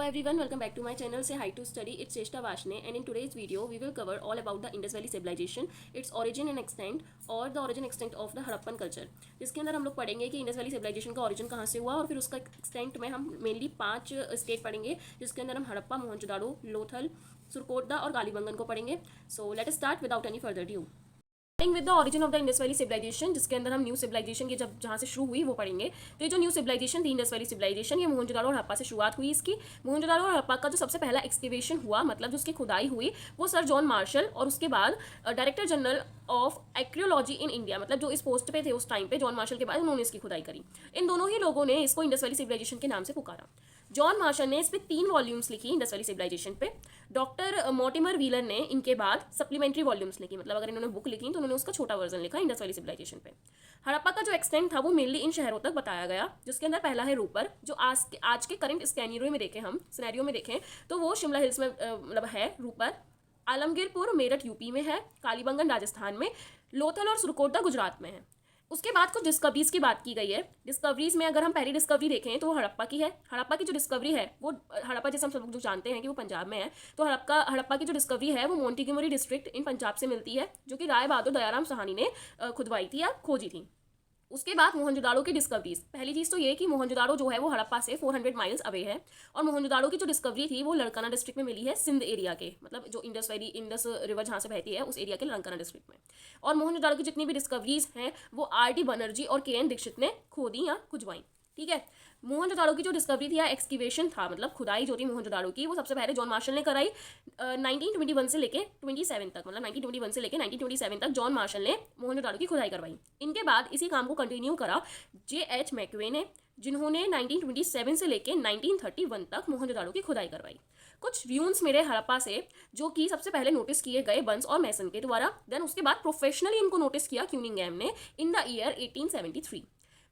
everyone, welcome back to my channel. Say hi to study. It's Cheshta Vashne, and in today's video we will cover all about the Indus Valley civilization, its origin and extent और the origin extent of the Harappan culture, जिसके अंदर हम लोग पढ़ेंगे कि Indus valley civilisation का origin कहाँ से हुआ और फिर उसका extent में हम मेनली 5 स्टेट पढ़ेंगे, जिसके अंदर हम हड़प्पा, मोहनजोदाड़ो, लोथल, सुरकोटदा और कालीबंगन को पढ़ेंगे. So let us start without any further due. With the origin of the Indus valley civilisation, जिसके अंदर हम न्यू सिविलाइजेशन की जब जहाँ से शुरू हुई वो पढ़ेंगे. तो ये जो न्यू सिविलाइजेशन थी इंडस वैली सिविलाइजेशन, ये मोहनजोदाड़ो और हड़प्पा से शुरुआत हुई इसकी. मोहनजोदाड़ो और हड़प्पा का जो सबसे पहला एक्सकेवेशन हुआ, मतलब जो उसकी खुदाई हुई, वो सर जॉन मार्शल और उसके बाद director general of archaeology in India, मतलब जो इस पोस्ट पे थे उस टाइम पे, जॉन मार्शल के बाद उन्होंने इसकी खुदाई करी. इन दोनों ही लोगों ने इसको इंडस वैली सिविलाइजेशन के नाम से पुकारा. जॉन मार्शल ने इस पे 3 वॉल्यूम्स लिखी इंडस वैली सिविलाइजेशन पे. डॉक्टर मॉर्टिमर व्हीलर ने इनके बाद सप्लीमेंट्री वॉल्यूम्स लिखी, मतलब अगर इन्होंने बुक लिखी तो उन्होंने उसका छोटा वर्जन लिखा इंडस वैली सिविलाइजेशन पे. हड़प्पा का जो एक्सटेंट था वो मेनली इन शहरों तक बताया गया, जिसके अंदर पहला है रूपर, जो आज के करंट स्कैनियो में देखें, हम सिनेरियो में देखें तो वो शिमला हिल्स में मतलब है रूपर. आलमगीरपुर मेरठ यूपी में है, कालीबंगन राजस्थान में, लोथल और सुरकोटदा गुजरात में है. उसके बाद कुछ डिस्कवरीज की बात की गई है. डिस्कवरीज में अगर हम पहली डिस्कवरी देखें तो वो हड़प्पा की है. हड़प्पा की जो डिस्कवरी है वो, हड़प्पा जैसे हम सब लोग जो जानते हैं कि वो पंजाब में है, तो हड़प्पा की जो डिस्कवरी है वो मोंटीगोमरी डिस्ट्रिक्ट इन पंजाब से मिलती है, जो कि राय बहादुर दयाराम साहनी ने खुदवाई थी या खोजी थी. उसके बाद मोहनजोदाड़ो की डिस्कवरीज. पहली चीज़ तो ये कि मोहनजोदाड़ो जो है वो हड़प्पा से 400 माइल्स अवे है, और मोहनजोदाड़ो की जो डिस्कवरी थी वो लड़काना डिस्ट्रिक्ट में मिली है, सिंध एरिया के, मतलब जो इंडस रिवर जहाँ से बहती है उस एरिया के लड़काना डिस्ट्रिक्ट में. और मोहनजोदाड़ो की जितनी भी डिस्कवरीज हैं वो R.D. बनर्जी और K.N. दीक्षित ने खोदी या खुजवाई. ठीक है. मोहनजोदाड़ो की जो डिस्कवरी थी या एक्सकीवेशन था, मतलब खुदाई जो थी मोहनजोदाड़ो की, वो सबसे पहले जॉन मार्शल ने कराई 1921 से लेके 27 तक, मतलब 1921 से लेके 1927 तक जॉन मार्शल ने मोहनजोदाड़ो की खुदाई करवाई. इनके बाद इसी काम को कंटिन्यू करा J.H. मैकवे ने, जिन्होंने 1927 से लेके 1931 तक मोहनजोदाड़ो की खुदाई करवाई. कुछ व्यून्स मेरे हड़प्पा से जो कि सबसे पहले नोटिस किए गए बंस और मैसन के द्वारा. देन उसके बाद प्रोफेशनली इनको नोटिस किया क्यूनिंगहैम ने इन द ईयर 1873.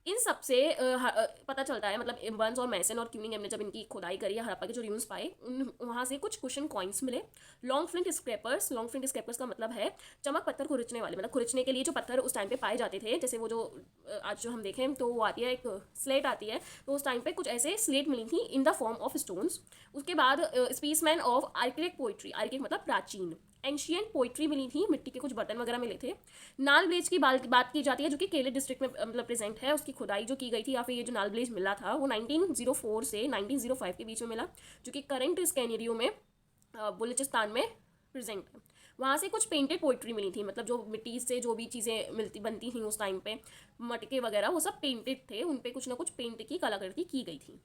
इन सब से पता चलता है, मतलब बंस और मैसन और क्यूनिंगहैम ने जब इनकी खुदाई करी है, हड़प्पा के जो रूम्स पाए, वहाँ से कुछ कुशन कॉइन्स मिले. लॉन्ग फ्लिंट स्क्रैपर्स का मतलब है चमक पत्थर खुरचने वाले, मतलब खुरचने के लिए जो पत्थर उस टाइम पे पाए जाते थे, जैसे वो जो आज जो हम देखें तो वो आती है, एक स्लेट आती है, तो उस टाइम पे कुछ ऐसे स्लेट मिली थी in the form of stones. उसके बाद स्पीसमैन ऑफ आर्किक पोइट्री, आर्किक मतलब प्राचीन, एंशियंट पोइट्री मिली थी, मिट्टी के कुछ बर्तन वगैरह मिले थे. नाल ब्लेज की बात की जाती है, जो कि केले डिस्ट्रिक्ट में मतलब प्रेजेंट है. उसकी खुदाई जो की गई थी, या फिर ये जो नाल ब्लेज मिला था वो 1904 से 1905 के बीच में मिला, जो कि करंट स्कैनियो में बलूचिस्तान में प्रेजेंट है. वहाँ से कुछ पेंटेड पोइट्री मिली थी, मतलब जो मिट्टी से जो भी चीज़ें बनती थी उस टाइम पे, मटके वगैरह, वो सब पेंटेड थे, उन पे कुछ ना कुछ पेंट की कलाकृति की गई थी.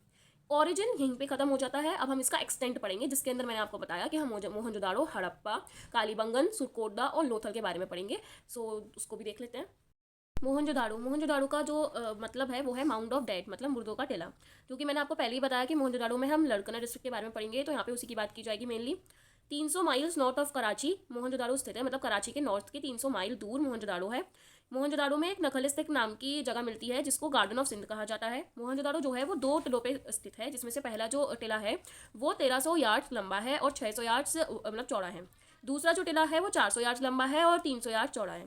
ऑरिजिन यहीं पे ख़त्म हो जाता है. अब हम इसका एक्सटेंट पढ़ेंगे, जिसके अंदर मैंने आपको बताया कि हम मोहनजोदाड़ो, हड़प्पा, कालीबंगन, सुरकोटदा और लोथल के बारे में पढ़ेंगे. सो उसको भी देख लेते हैं. मोहनजोदाड़ो का जो मतलब है वो है माउंट ऑफ डेड, मतलब मुर्दों का टीला. क्योंकि मैंने आपको पहले ही बताया कि मोहनजोदाड़ो में हम लड़कना डिस्ट्रिक्ट के बारे में पढ़ेंगे, तो यहाँ पे उसी की बात की जाएगी mainly. 300 miles north of Karachi Mohenjodaro स्थित है, मतलब कराची के नॉर्थ के 300 माइल दूर मोहनजोदाड़ो है. मोहनजोदाड़ो में एक नखलस्तिक नाम की जगह मिलती है, जिसको गार्डन ऑफ सिंध कहा जाता है. मोहनजोदाड़ो जो है वो 2 टिलों पे स्थित है, जिसमें से पहला जो टिला है वो 1300 यार्ड्स लंबा है और 600 यार्ड्स मतलब चौड़ा है. दूसरा जो टिला है वो 400 यार्ड्स लंबा है और 300 यार्ड चौड़ा है.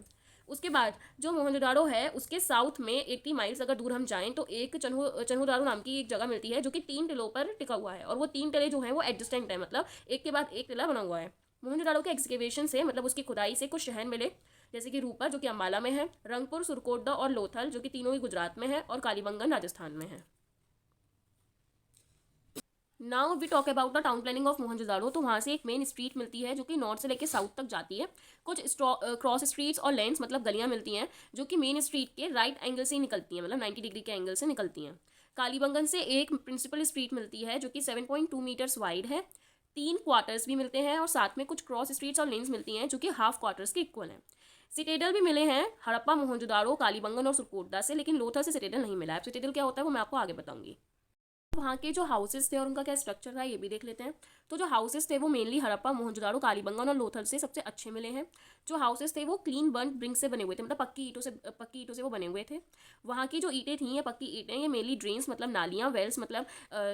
उसके बाद जो मोहनजोदाड़ो है उसके साउथ में 80 माइल्स अगर दूर हम जाएं तो एक चन्हुदारो नाम की एक जगह मिलती है, जो कि 3 टिलों पर टिका हुआ है, और वो 3 टिले जो हैं वो एडजस्टेंट है, मतलब एक के बाद एक टिला बना हुआ है. मोहनजोदाड़ो के एक्सकेवेशन से, मतलब उसकी खुदाई से, कुछ शहर मिले, जैसे कि रूपर जो कि अम्बाला में है, रंगपुर, सुरकोटदा और लोथल जो कि तीनों ही गुजरात में है, और कालीबंगन राजस्थान में है. Now we talk about the town planning of Mohenjodaro. तो वहाँ से एक मेन स्ट्रीट मिलती है जो कि नॉर्थ से लेकर साउथ तक जाती है. कुछ क्रॉस स्ट्रीट्स और लेन्स, मतलब गलियाँ मिलती हैं, जो कि मेन स्ट्रीट के राइट एंगल से निकलती हैं, मतलब 90 डिग्री के एंगल से निकलती हैं. कालीबंगन से एक प्रिंसिपल स्ट्रीट मिलती है जो कि 7.2 मीटर्स वाइड है. 3 क्वार्टर्स भी मिलते हैं, और साथ में कुछ क्रॉस स्ट्रीट्स और लेन्स मिलती हैं जो कि हाफ क्वार्टर्स के इक्वल हैं. सिटेडल भी मिले हैं हड़प्पा, मोहनजोदाड़ो, कालीबंगन और सुरकोटदा से, लेकिन लोथल से सिटेडल नहीं मिला है. सिटेडल क्या होता है वो मैं आपको आगे बताऊंगी. वहाँ के जो हाउसेस थे और उनका क्या स्ट्रक्चर था ये भी देख लेते हैं. तो जो हाउसेस थे वो मेनली हड़प्पा, मोहनजोदाड़ो, कालीबंगन और लोथल से सबसे अच्छे मिले हैं. जो हाउसेस थे वो क्लीन बर्न ब्रिक से बने हुए थे, मतलब पक्की ईंटों से वो बने हुए थे. वहाँ की जो ईंटें थी, ये पक्की ईंटें, ये मेनली ड्रेन्स मतलब नालियाँ, वेल्स मतलब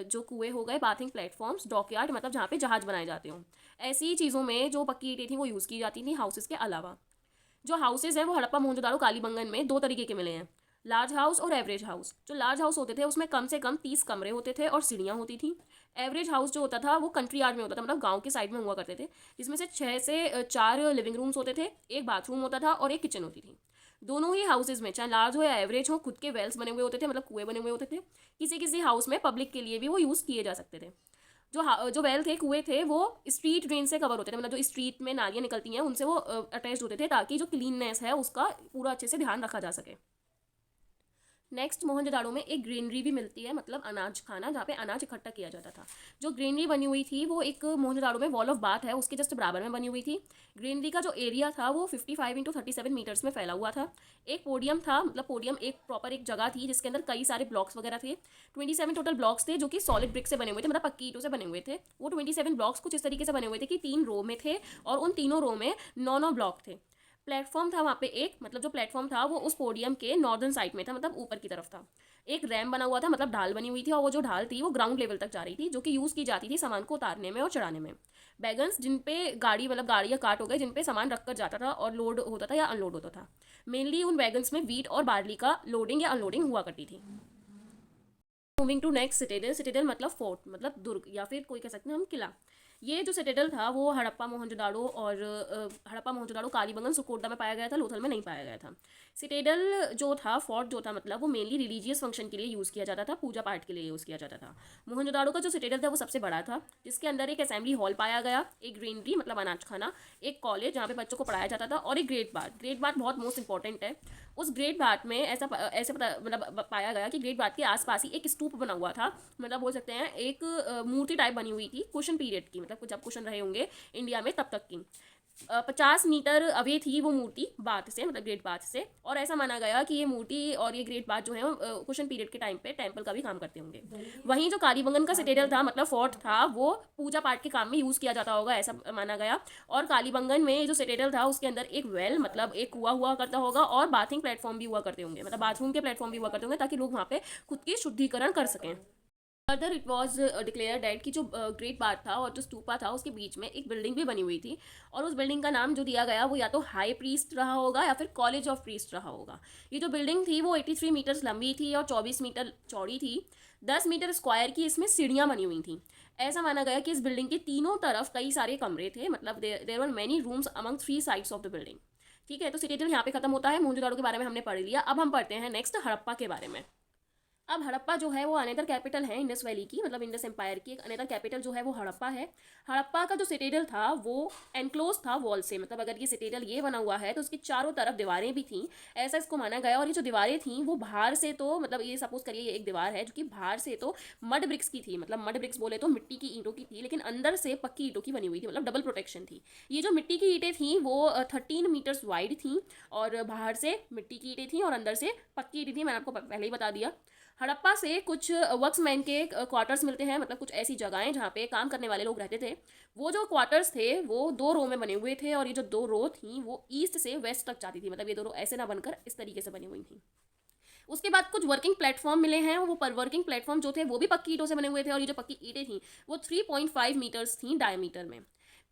जो कुएँ हो गए, बाथिंग प्लेटफॉर्म्स, डॉकयार्ड मतलब जहाँ पे जहाज बनाए जाते हों, ऐसी चीज़ों में जो पक्की ईंटें थी वो यूज़ की जाती थी हाउसेस के अलावा. जो हाउसेज हैं वो हड़प्पा, मोहनजोदाड़ो, कालीबंगन में 2 तरीके के मिले हैं. लार्ज हाउस और एवरेज हाउस। जो लार्ज हाउस होते थे उसमें कम से कम 30 कमरे होते थे और सीढ़ियाँ होती थी। एवरेज हाउस जो होता था वो कंट्री यार्ड में होता था, मतलब गांव के साइड में हुआ करते थे, जिसमें से 6 से 4 लिविंग रूम्स होते थे, एक बाथरूम होता था और एक किचन होती थी। दोनों ही हाउसेज में, चाहे लार्ज हो या एवरेज हो, खुद के वेल्स बने हुए होते थे, मतलब कुएं बने हुए होते थे। किसी किसी हाउस में पब्लिक के लिए भी वो यूज़ किए जा सकते थे। जो वेल थे, कुएं थे, वो स्ट्रीट ड्रेन से कवर होते थे, मतलब जो स्ट्रीट में नालियाँ निकलती हैं उनसे वो अटैच होते थे, ताकि जो क्लीननेस है उसका पूरा अच्छे से ध्यान रखा जा सके। नेक्स्ट, मोहनजोदाड़ो में एक ग्रीनरी भी मिलती है, मतलब अनाज खाना, जहाँ पे अनाज इकट्ठा किया जाता था। जो ग्रीनरी बनी हुई थी वो एक मोहनजोदाड़ो में वॉल ऑफ बाथ है उसके जस्ट बराबर में बनी हुई थी। ग्रीनरी का जो एरिया था वो 55 × 37 मीटर्स में फैला हुआ था। एक पोडियम था, मतलब पोडियम एक प्रॉपर एक जगह थी जिसके अंदर कई सारे ब्लॉक्स वगैरह थे। 27 टोटल ब्लॉक्स थे जो कि सॉलिड ब्रिक से बने हुए थे, मतलब पक्की ईंटों से बने हुए थे। वो 27 ब्लॉक्स कुछ इस तरीके से बने हुए थे कि 3 रो में थे और उन तीनों रो में 9 ब्लॉक थे। प्लेटफॉर्म था वहाँ पे एक, मतलब जो प्लेटफॉर्म था वो उस पोडियम के नॉर्दर्न साइड में था, मतलब ऊपर की तरफ था। एक रैम बना हुआ था, मतलब ढाल बनी हुई थी, और वो जो ढाल थी वो ग्राउंड लेवल तक जा रही थी, जो कि यूज़ की जाती थी सामान को उतारने में और चढ़ाने में। बैगन्स, जिन पे गाड़ी, मतलब गाड़ी या कार्ट हो गए, जिन पे सामान रखकर जाता था और लोड होता था या अनलोड होता था। मेनली उन वैगन्स में वीट और बार्ली का लोडिंग या अनलोडिंग हुआ करती थी। Moving to next, citadel. Citadel मतलब फोर्ट, मतलब दुर्ग, या फिर कोई कह सकते हैं हम किला। ये जो सिटेडल था वो हड़प्पा मोहनजोदाड़ो और कालीबंगन, सुकोटडा में पाया गया था, लोथल में नहीं पाया गया था। सिटेडल जो था, फोर्ट जो था, मतलब वो मेनली रिलीजियस फंक्शन के लिए यूज़ किया जाता था, पूजा पाठ के लिए यूज़ किया जाता था। मोहनजोदाड़ो का जो सिटेडल था वो सबसे बड़ा था, जिसके अंदर एक असेंबली हॉल पाया गया, एक ग्रीनरी मतलब अनाज खाना, एक कॉलेज जहाँ पे बच्चों को पढ़ाया जाता था, और एक ग्रेट बाथ। ग्रेट बाथ बहुत मोस्ट इंपॉर्टेंट है। उस ग्रेट बाथ में मतलब पाया गया कि ग्रेट बाथ के आसपास ही एक स्तूप बना हुआ था, मतलब बोल सकते हैं एक मूर्ति टाइप बनी हुई थी कुशन पीरियड की, मतलब जब कुशन रहे होंगे इंडिया में तब तक की। 50 मीटर अवे थी वो मूर्ति बाथ से, मतलब ग्रेट बाथ से, और ऐसा माना गया कि ये मूर्ति और ये ग्रेट बाथ जो है कुशन पीरियड के टाइम पे टेम्पल का भी काम करते होंगे। वहीं जो कालीबंगन का सिटेडल था, मतलब फोर्ट था, वो पूजा पाठ के काम में यूज़ किया जाता होगा, ऐसा माना गया। और कालीबंगन में जो सिटेडल था उसके अंदर एक वेल, मतलब एक कुआं हुआ करता होगा, और बाथिंग प्लेटफॉर्म भी हुआ करते होंगे, मतलब बाथरूम के प्लेटफॉर्म भी हुआ करते होंगे, ताकि लोग वहाँ पे खुद की शुद्धिकरण कर सकें। Further it was declare that कि जो ग्रेट बाथ था और जो स्तूपा था उसके बीच में एक बिल्डिंग भी बनी हुई थी, और उस बिल्डिंग का नाम जो दिया गया वो या तो हाई प्रीस्ट रहा होगा या फिर कॉलेज ऑफ प्रीस्ट रहा होगा। ये जो बिल्डिंग थी वो 83 मीटर्स लंबी थी और 24 मीटर चौड़ी थी। 10 मीटर स्क्वायर की इसमें सीढ़ियाँ बनी हुई थी। ऐसा माना गया कि इस बिल्डिंग के तीनों तरफ कई सारे कमरे थे, मतलब there were many rooms among 3 sides of the building. ठीक है, तो सिटेडल यहाँ पे खत्म होता है। मोहनजोदाड़ो के बारे में हमने पढ़ लिया। अब हम पढ़ते हैं नेक्स्ट हड़प्पा के बारे में। अब हड़प्पा जो है वो अनेदर कैपिटल है इंडस वैली की, मतलब इंडस एम्पायर की एक अनेदर कैपिटल जो है वो हड़प्पा है। हड़प्पा का जो सिटेडल था वो एनक्लोज था वॉल से, मतलब अगर ये सिटेडल ये बना हुआ है तो उसकी चारों तरफ दीवारें भी थीं, ऐसा इसको माना गया। और ये जो दीवारें थीं वो बाहर से तो, मतलब ये सपोज करिए ये एक दीवार है जो कि बाहर से तो मड ब्रिक्स की थी, मतलब मड ब्रिक्स बोले तो मिट्टी की ईंटों की थी, लेकिन अंदर से पक्की ईंटों की बनी हुई थी, मतलब डबल प्रोटेक्शन थी। ये जो मिट्टी की ईंटें थीं वो 13 मीटर्स वाइड थी, और बाहर से मिट्टी की ईंटें थीं और अंदर से पक्की ईंटें थी, मैंने आपको पहले ही बता दिया। हड़प्पा से कुछ वर्क्समैन के क्वार्टर्स मिलते हैं, मतलब कुछ ऐसी जगहें जहाँ पे काम करने वाले लोग रहते थे। वो जो क्वार्टर्स थे वो 2 रो में बने हुए थे, और ये जो 2 रो थी वो ईस्ट से वेस्ट तक जाती थी, मतलब ये 2 रो ऐसे ना बनकर इस तरीके से बनी हुई थी। उसके बाद कुछ वर्किंग प्लेटफॉर्म मिले हैं, वो पर वर्किंग प्लेटफॉर्म जो थे वो भी पक्की ईंटों से बने हुए थे, और ये जो पक्की ईंटें थी वो 3.5 मीटर्स थी डायमीटर में।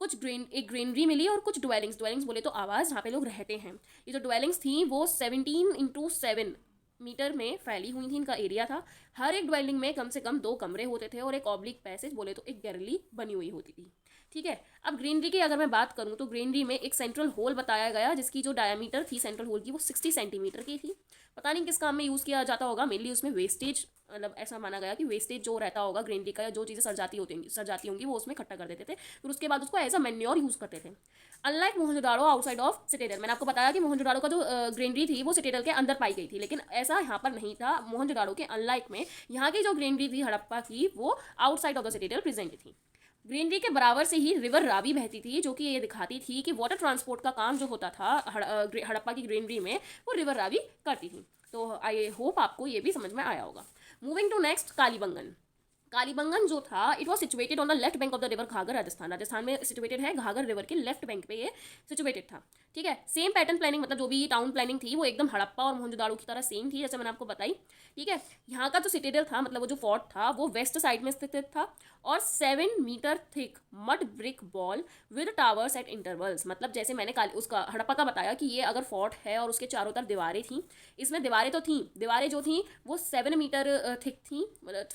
कुछ एक ग्रीनरी मिली और कुछ ड्वेलिंग्स बोले तो आवास जहाँ पे लोग रहते हैं। ये जो ड्वेलिंग्स थी वो 17 × 7 मीटर में फैली हुई थी, इनका एरिया था। हर एक ड्वेलिंग में कम से कम 2 कमरे होते थे और एक ऑब्लिक पैसेज बोले तो एक गैलरी बनी हुई होती थी। ठीक है, अब ग्रीनरी की अगर मैं बात करूँ तो ग्रीनरी में एक सेंट्रल होल बताया गया, जिसकी जो डायमीटर थी सेंट्रल होल की वो 60 सेंटीमीटर की थी। पता नहीं किस काम में यूज़ किया जाता होगा, मेनली उसमें वेस्टेज, मतलब ऐसा माना गया कि वेस्टेज जो रहता होगा ग्रीनरी का, या जो चीज़ें सड़ जाती होंगी वो उसमें इकट्ठा कर देते थे, फिर उसके बाद उसको एज अ मैन्योर यूज़ करते थे। Unlike Mohenjodaro outside of citadel, मैंने आपको बताया कि मोहनजोदाड़ो का जो ग्रीनरी थी वो सिटेडल के अंदर पाई गई थी, लेकिन ऐसा यहाँ पर नहीं था। मोहनजोदाड़ो के अनलाइक में यहाँ की जो ग्रीनरी थी हड़प्पा की वो outside of the citadel present थी। ग्रीनरी के बराबर से ही रिवर रावी बहती थी, जो कि ये दिखाती थी कि वाटर ट्रांसपोर्ट का काम जो होता था हड़प्पा की ग्रीनरी में वो रिवर रावी करती थी। तो आई होप आपको ये भी समझ में आया होगा। Moving to next, Kalibangan. Kalibangan जो था it was situated on the left bank of the river Ghaggar, Rajasthan में सिचुएटेड है, घाघर रिवर के लेफ्ट बैंक पे ये सिचुएटेड था। ठीक है। सेम पैटर्न प्लानिंग मतलब जो भी टाउन प्लानिंग थी वो एकदम हड़प्पा और मोहनजोदाड़ो की तरह सेम थी, जैसे मैंने आपको बताई। ठीक है। यहाँ का जो सिटेडल था मतलब वो जो फोर्ट था वो वेस्ट साइड में स्थित था और 7 metre thick mud brick wall with towers at intervals. मतलब जैसे मैंने उसका हड़प्पा का बताया कि ये अगर फोर्ट है और उसके चारों तरफ दीवारें थी, इसमें दीवारें तो थी, दीवारें जो थी वो 7 मीटर थिक थी,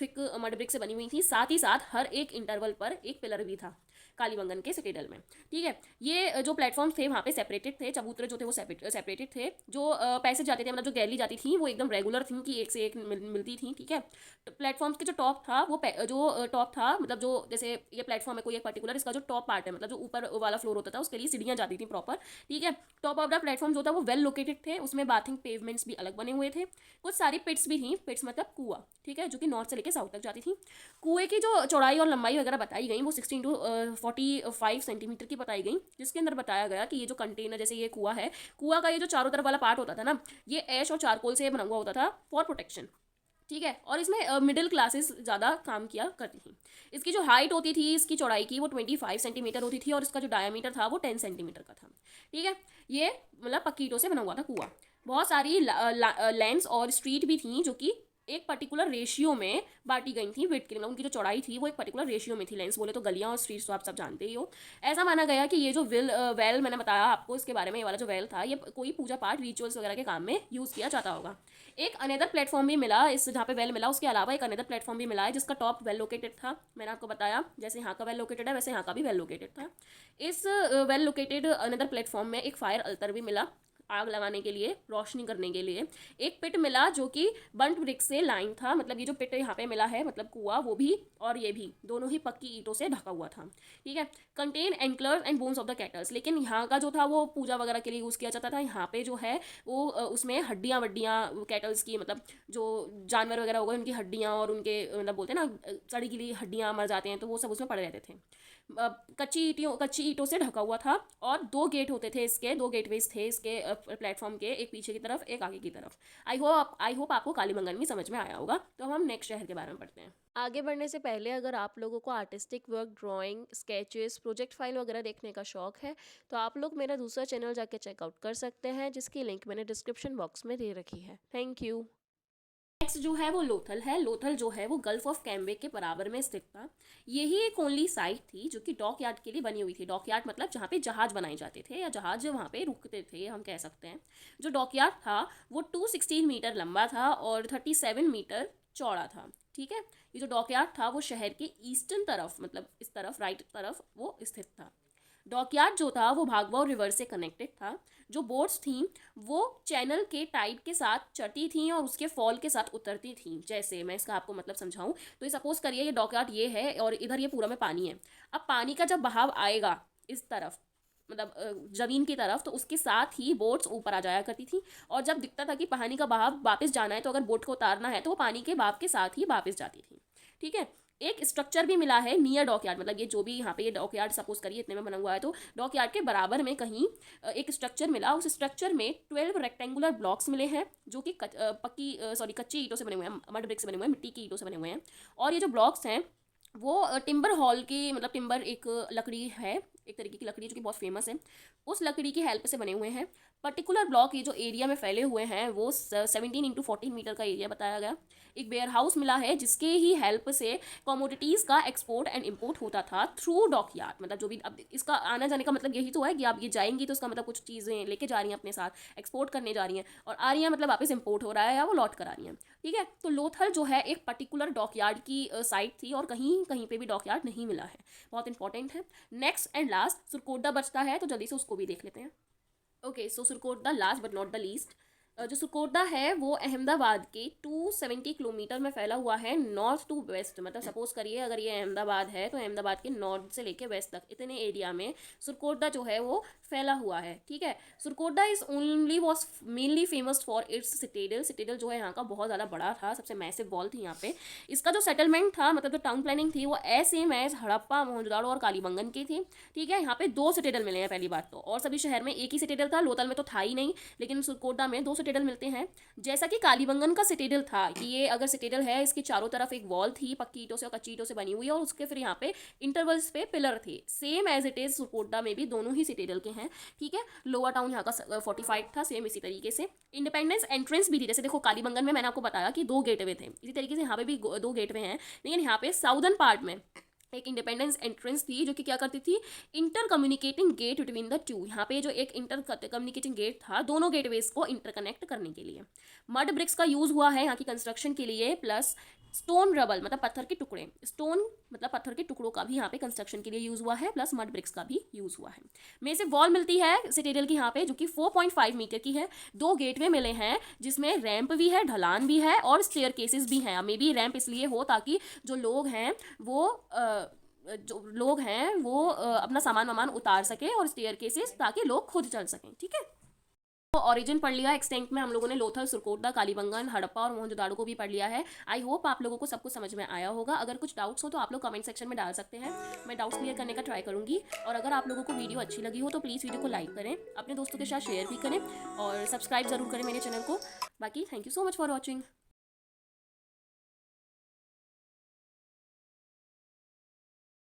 थिक मड ब्रिक से बनी हुई थी। साथ ही साथ हर एक इंटरवल पर एक पिलर भी था कालीबंगन के सिटेडल में। ठीक है। ये जो प्लेटफॉर्म थे वहाँ पे सेपरेटेड थे, चबूतरे जो थे वो सेपरेटेड थे। जो पैसेज जाते थे मतलब जो गैली जाती थी वो एकदम रेगुलर थी कि एक से एक मिलती थी। ठीक है। प्लेटफॉर्म के जो टॉप था वो जो टॉप था मतलब जो जैसे ये प्लेटफॉर्म है कोई एक पर्टिकुलर, इसका जो टॉप पार्ट है मतलब जो ऊपर वाला फ्लोर होता था उसके लिए सीढ़ियाँ जाती थी प्रॉपर। ठीक है। टॉप ऑफ द प्लेटफॉर्म जो था वो वेल लोकेटेड थे, उसमें बाथिंग पेवमेंट्स भी अलग बने हुए थे। कुछ सारी पिट्स भी थी, पिट्स मतलब कुआं। ठीक है। जो कि नॉर्थ से लेकर साउथ तक जाती थी। कुएं की जो चौड़ाई और लंबाई वगैरह बताई गई वो 16 to 45 सेंटीमीटर की बताई गई, जिसके अंदर बताया गया कि ये जो कंटेनर जैसे ये कुआं है, कुआं का ये जो चारों तरफ वाला पार्ट होता था ना, ये ऐश और चारकोल से बना हुआ होता था फॉर प्रोटेक्शन। ठीक है। और इसमें मिडिल क्लासेस ज़्यादा काम किया करती थी। इसकी जो हाइट होती थी इसकी चौड़ाई की वो 25 सेंटीमीटर होती थी और इसका जो डायमीटर था वो 10 सेंटीमीटर का था। ठीक है। ये मतलब पक्की ईंटों से बना हुआ था कुआं। बहुत सारी लेंस और स्ट्रीट भी थी जो कि एक पर्टिकुलर रेशियो में बांटी गई थी विड्थ के लिए, मतलब उनकी जो चौड़ाई थी वो एक पर्टिकुलर रेशियो में थी। लेंस बोले तो गलियां और स्ट्रीट्स तो आप सब जानते ही हो। ऐसा माना गया कि ये जो वेल मैंने बताया आपको इसके बारे में, ये वाला जो वेल था ये कोई पूजा पाठ रिचुअल्स वगैरह के काम में यूज़ किया जाता होगा। एक अनदर प्लेटफॉर्म भी मिला इस जहाँ पे वेल मिला, उसके अलावा एक अनदर प्लेटफॉर्म भी मिला है जिसका टॉप वेल लोकेटेड था। मैंने आपको बताया जैसे यहाँ का वेल लोकेटेड है वैसे यहाँ का भी वेल लोकेटेड था। इस वेल लोकेटेड अनदर प्लेटफॉर्म में एक फायर अल्तर भी मिला आग लगाने के लिए, रोशनी करने के लिए। एक पिट मिला जो कि बंट ब्रिक से लाइन था, मतलब ये जो पिट यहाँ पे मिला है मतलब कुआं वो भी और ये भी दोनों ही पक्की ईंटों से ढका हुआ था। ठीक है। Contain anklets and bones of the cattles, लेकिन यहाँ का जो था वो पूजा वगैरह के लिए यूज़ किया जाता था। यहाँ पे जो है वो उसमें हड्डियाँ वड्डियाँ कैटल्स की, मतलब जो जानवर वगैरह हो गए उनकी हड्डियाँ और उनके मतलब बोलते हैं ना सड़ी गली हड्डियाँ मर जाते हैं तो वो सब उसमें पड़े रहते थे। कच्ची ईंटों से ढका हुआ था और 2 गेट होते थे इसके, 2 गेटवेज थे इसके प्लेटफॉर्म के, एक पीछे की तरफ एक आगे की तरफ। आई होप आपको कालीबंगन भी समझ में आया होगा। तो हम नेक्स्ट शहर के बारे में पढ़ते हैं। आगे बढ़ने से पहले अगर आप लोगों को artistic work, drawing, sketches, project file वगैरह देखने का शौक है तो आप लोग मेरा दूसरा चैनल जाके चेकआउट कर सकते हैं, जिसकी लिंक मैंने डिस्क्रिप्शन बॉक्स में दे रखी है। Thank you. नेक्स्ट जो है वो लोथल है। लोथल जो है वो गल्फ ऑफ कैम्बे के बराबर में स्थित था। यही एक ओनली साइट थी जो कि डॉक यार्ड के लिए बनी हुई थी। डॉक यार्ड मतलब जहाँ पे जहाज बनाए जाते थे या जहाज वहाँ पे रुकते थे हम कह सकते हैं। जो डॉक यार्ड था वो 216 मीटर लंबा था और 37 मीटर चौड़ा था। ठीक है। ये जो डॉक यार्ड था वो शहर के ईस्टर्न तरफ मतलब इस तरफ राइट तरफ वो स्थित था। डॉकयार्ड जो था वो भागवा रिवर से कनेक्टेड था। जो बोट्स थीं वो चैनल के टाइड के साथ चढ़ती थीं और उसके फॉल के साथ उतरती थीं। जैसे मैं इसका आपको मतलब समझाऊं तो ये सपोज करिए ये डॉकयार्ड ये है और इधर ये पूरा में पानी है। अब पानी का जब बहाव आएगा इस तरफ मतलब ज़मीन की तरफ तो उसके साथ ही बोट्स ऊपर आ जाया करती थी। और जब दिखता था कि पानी का बहाव वापस जाना है तो अगर बोट को उतारना है तो वो पानी के बहाव के साथ ही वापस जाती थी। ठीक है। एक स्ट्रक्चर भी मिला है नियर डॉकयार्ड, मतलब ये जो भी यहाँ पे ये डॉकयार्ड सपोज करिए इतने में बना हुआ है तो डॉकयार्ड के बराबर में कहीं एक स्ट्रक्चर मिला। उस स्ट्रक्चर में 12 रेक्टेंगुलर ब्लॉक्स मिले हैं जो कि कच्ची ईंटों से बने हुए हैं, मड ब्रिक से बने हुए हैं, मिट्टी की ईंटों से बने हुए हैं। और ये जो ब्लॉक्स हैं वो टिम्बर हॉल की मतलब टिम्बर एक लकड़ी है, एक तरीके की लकड़ी जो कि बहुत फेमस है, उस लकड़ी की हेल्प से बने हुए हैं। पर्टिकुलर ब्लॉक ये जो एरिया में फैले हुए हैं वो 17 × 14 मीटर का एरिया बताया गया। एक वेयर हाउस मिला है जिसके ही हेल्प से कमोडिटीज़ का एक्सपोर्ट एंड इम्पोर्ट होता था थ्रू डॉकयार्ड। मतलब जो भी अब इसका आना जाने का मतलब यही तो है कि आप ये जाएंगी तो उसका मतलब कुछ चीज़ें लेके जा रही हैं अपने साथ, एक्सपोर्ट करने जा रही हैं और आ रही हैं मतलब वापस इम्पोर्ट हो रहा है या वो लौट कर आ रही हैं। ठीक है। तो लोथल जो है एक पर्टिकुलर डॉकयार्ड की साइट थी और कहीं कहीं पे भी डॉकयार्ड नहीं मिला है, बहुत इंपॉर्टेंट है। नेक्स्ट एंड लास्ट सुरकोटदा बचता है तो जल्दी से उसको भी देख लेते हैं। Okay so Surkotada last but not the least. जो सुरकोटदा है वो अहमदाबाद के 270 किलोमीटर में फैला हुआ है नॉर्थ टू वेस्ट। मतलब सपोज करिए अगर ये अहमदाबाद है तो अहमदाबाद के नॉर्थ से लेके वेस्ट तक इतने एरिया में सुरकोटदा जो है वो फैला हुआ है। ठीक है। Surkotada is only was mainly famous for its citadel. Citadel जो है यहाँ का बहुत ज़्यादा बड़ा था, सबसे मैसिव वॉल थी यहाँ पे। इसका जो सेटलमेंट था मतलब जो टाउन प्लानिंग थी वो सेम एज हड़प्पा, मोहनजोदाड़ो और कालीबंगन की थी। ठीक है। यहाँ पे 2 सिटेडल मिले हैं पहली बात तो, और सभी शहर में एक ही सिटेडल था। लोथल में तो था ही नहीं, लेकिन सुरकोटदा में 2 सिटेडल मिलते हैं। जैसा कि कालीबंगन का सिटेडल था कि ये अगर सिटेडल है, इसके चारों तरफ एक वॉल थी पक्की ईंटों से और कच्ची ईंटों से बनी हुई, और उसके फिर यहाँ पे इंटरवल्स पे पिलर थे। Same as it is Surkotada में भी दोनों ही सिटेडल के हैं, ठीक है। लोअर टाउन यहाँ का फोर्टिफाइड था, सेम इसी तरीके से। इंडिपेंडेंस एंट्रेंस भी थी, जैसे देखो कालीबंगन में मैंने आपको बताया कि 2 गेटवे थे, इसी तरीके से यहाँ पे भी 2 गेटवे हैं, लेकिन यहाँ पे साउदर्न पार्ट में एक इंडिपेंडेंस एंट्रेंस थी जो कि क्या करती थी, intercommunicating gate between the two. यहाँ पे जो एक इंटर कम्युनिकेटिंग गेट था दोनों गेटवेज को इंटरकनेक्ट करने के लिए। मड ब्रिक्स का यूज हुआ है यहाँ की कंस्ट्रक्शन के लिए, प्लस स्टोन रबल मतलब पत्थर के टुकड़े, स्टोन मतलब पत्थर के टुकड़ों का भी यहाँ पे कंस्ट्रक्शन के लिए यूज हुआ है, प्लस मड ब्रिक्स का भी यूज हुआ है। में से वॉल मिलती है सिटेडल की यहाँ पे जो कि 4.5 मीटर की है। 2 गेटवे मिले हैं जिसमें रैंप भी है, ढलान भी है और स्टेयर केसेस भी हैं। मे बी रैंप इसलिए हो ताकि जो लोग हैं वो अपना सामान वामान उतार सके, और स्टेयर केसेस ताकि लोग खुद चल सकें, ठीक है। तो ऑरिजिन पढ़ लिया, एक्सटेंट में हम लोगों ने लोथल, सुरकोटडा, कालीबंगन, हड़प्पा और मोहनजोदाड़ो को भी पढ़ लिया है। आई होप आप लोगों को सब कुछ समझ में आया होगा। अगर कुछ डाउट्स हो तो आप लोग कमेंट सेक्शन में डाल सकते हैं, मैं डाउट्स क्लियर करने का ट्राई करूंगी। और अगर आप लोगों को वीडियो अच्छी लगी हो तो प्लीज़ वीडियो को लाइक करें, अपने दोस्तों के साथ शेयर भी करें और सब्सक्राइब ज़रूर करें मेरे चैनल को। बाकी thank you so much for watching.